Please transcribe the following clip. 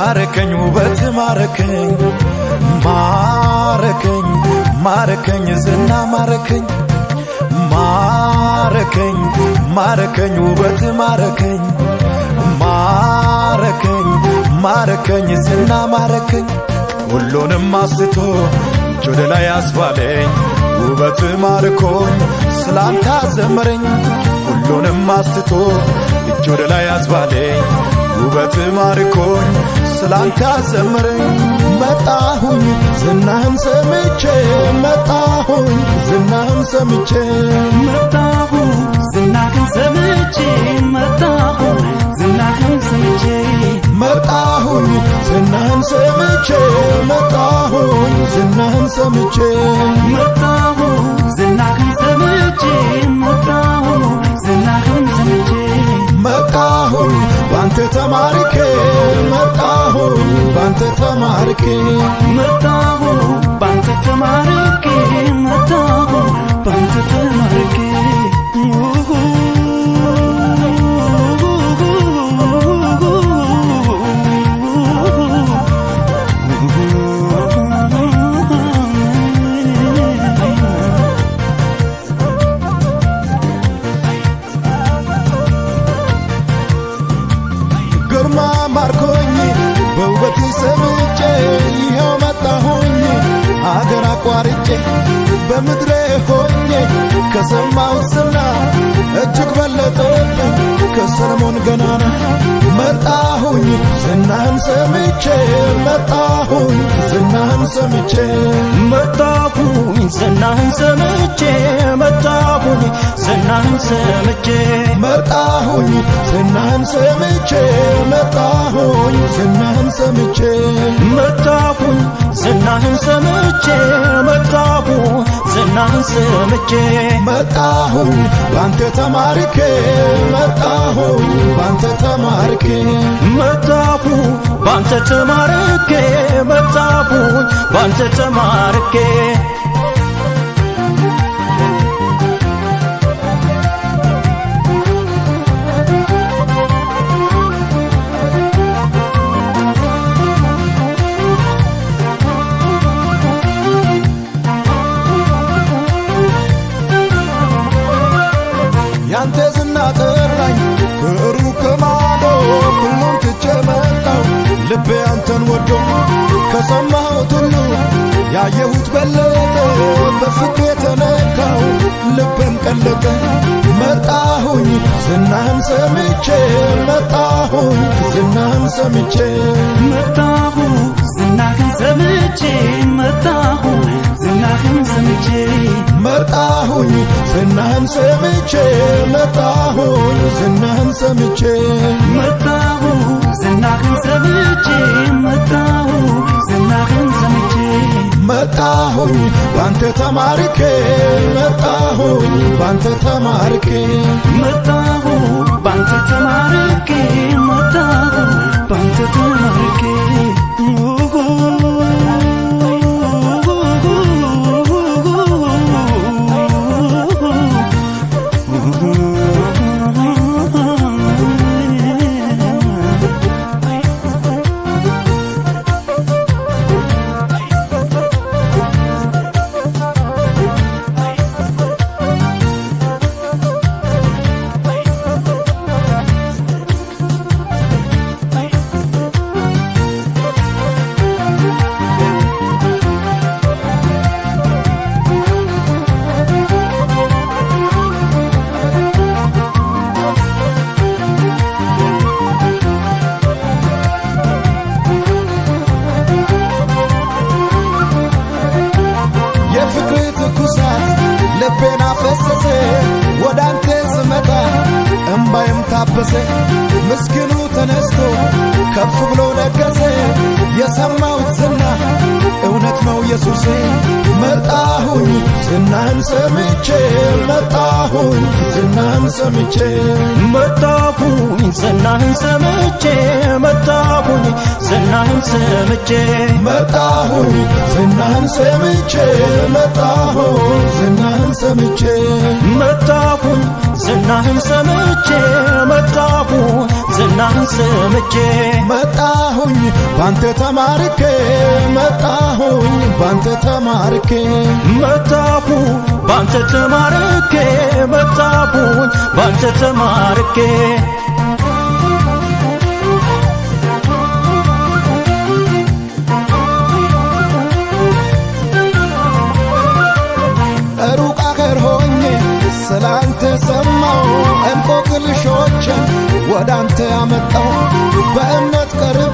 ማረከኝ ውበት ማረከኝ ማረከኝ ማረከኝ ዝና ማረከኝ ማረከኝ ማረከኝ ውበት ማረከኝ ማረከኝ ማረከኝ ዝና ማረከኝ ሁሉንም አስቶ ወደ ላይ አስባለኝ ውበት ማርኮኝ ስላንተ አዘመረኝ ሁሉንም አስቶ ወደ ላይ አስባለኝ ውበት ማርኮኝ ስላንተ አዘመረኝ መጣሁኝ ዝናህን ሰምቼ መጣሁኝ ዝናህን ሰምቼ መጣሁኝ ዝናህን ሰምቼ መጣሁኝ ዝናህን ሰምቼ መጣሁኝ ዝናህን ሰምቼ መጣሁኝ ዝናህን ሰምቼ መጣሁኝ ዝናህን ሰምቼ መጣሁኝ ዝናህን ሰምቼ መጣሁኝ ባንተ ተማርኬ መጣሁኝ ባንተ ተማርኬ መጣሁኝ ባንተ ተማርኬ መጣሁኝ ባንተ ተማርኬ ግርማ ማርኮኝ በውበት ሰምቼ ይኸው መጣሁኝ አገር አቋርጬ በምድሬ ሆኜ ከሰማሁት ዝና እጅግ በለጠብኝ ከሰለሞን ገናና መጣሁኝ ዝናህን ሰምቼ መጣሁኝ ዝናህን ሰምቼ መጣሁኝ ዝናህን ሰምቼ መጣሁኝ ዝናህን ሰምቼ መጣሁኝ ዝናህን ሰምቼ መጣሁኝ ዝናህን ሰምቼ መጣሁኝ ዝናህን ሰምቼ መጣሁኝ ዝናህን ሰምቼ መጣሁኝ ባንተ ተማርኬ መጣሁኝ ባንተ ተማርኬ መጣሁኝ ባንተ ተማርኬ መጣሁኝ ባንተ ተማርኬ ያንተ ዝና ጠራኝ ከሩቅ ከማዶ ሁሉን ትቼ መጣሁ ልቤ አንተን ወዶ ከሰማሁት ሁሉ ያየሁት በለጠ በፍቅር የተነካው ልቤም ቀለጠ መጣሁኝ ዝናህን ሰምቼ መጣሁኝ ዝናህን ሰምቼ መጣሁኝ ዝናህን ሰምቼ መጣሁኝ ዝናህን ሰምቼ መጣሁኝ ዝናህን ሰምቼ መጣሁኝ ዝናህን ሰምቼ መጣሁኝ ዝናህን ሰምቼ መጣሁኝ ዝናህን ሰምቼ መጣሁኝ ባንተ ተማርኬ መጣሁኝ ባንተ ተማርኬ መጣሁኝ ባንተ ተማርኬ መጣሁኝ ባንተ ተማርኬ ልቤን አፈሰሰ ወዳንተ ስመጣ እምባዬም ታበሰ ምስኪኑ ተነስቶ ከፍ ብሎ ነገሰ የሰማሁት ዝና እውነት ነው ኢየሱሴ መጣሁኝ ዝናህን ሰምቼ መጣሁኝ ዝናህን ሰምቼ መጣሁኝ ዝናህን ሰምቼ መጣሁኝ ዝናህን ሰምቼ መጣሁኝ ዝናህን ሰምቼ መጣሁኝ ዝናህን ሰምቼ መጣሁኝ ዝናህን ሰምቼ መጣሁኝ ዝናህን ዝናህን ሰምቼ መጣሁኝ ባንተ ተማርኬ መጣሁኝ ባንተ ተማርኬ መጣሁ ባንተ ተማርኬ መጣሁኝ ባንተ ተማርኬ ሩቅ አገር ሆኜ ስላንተ ሰማው እንቆቅልሾችን ወዳንተ ያመጣው በእምነት ቀርቤ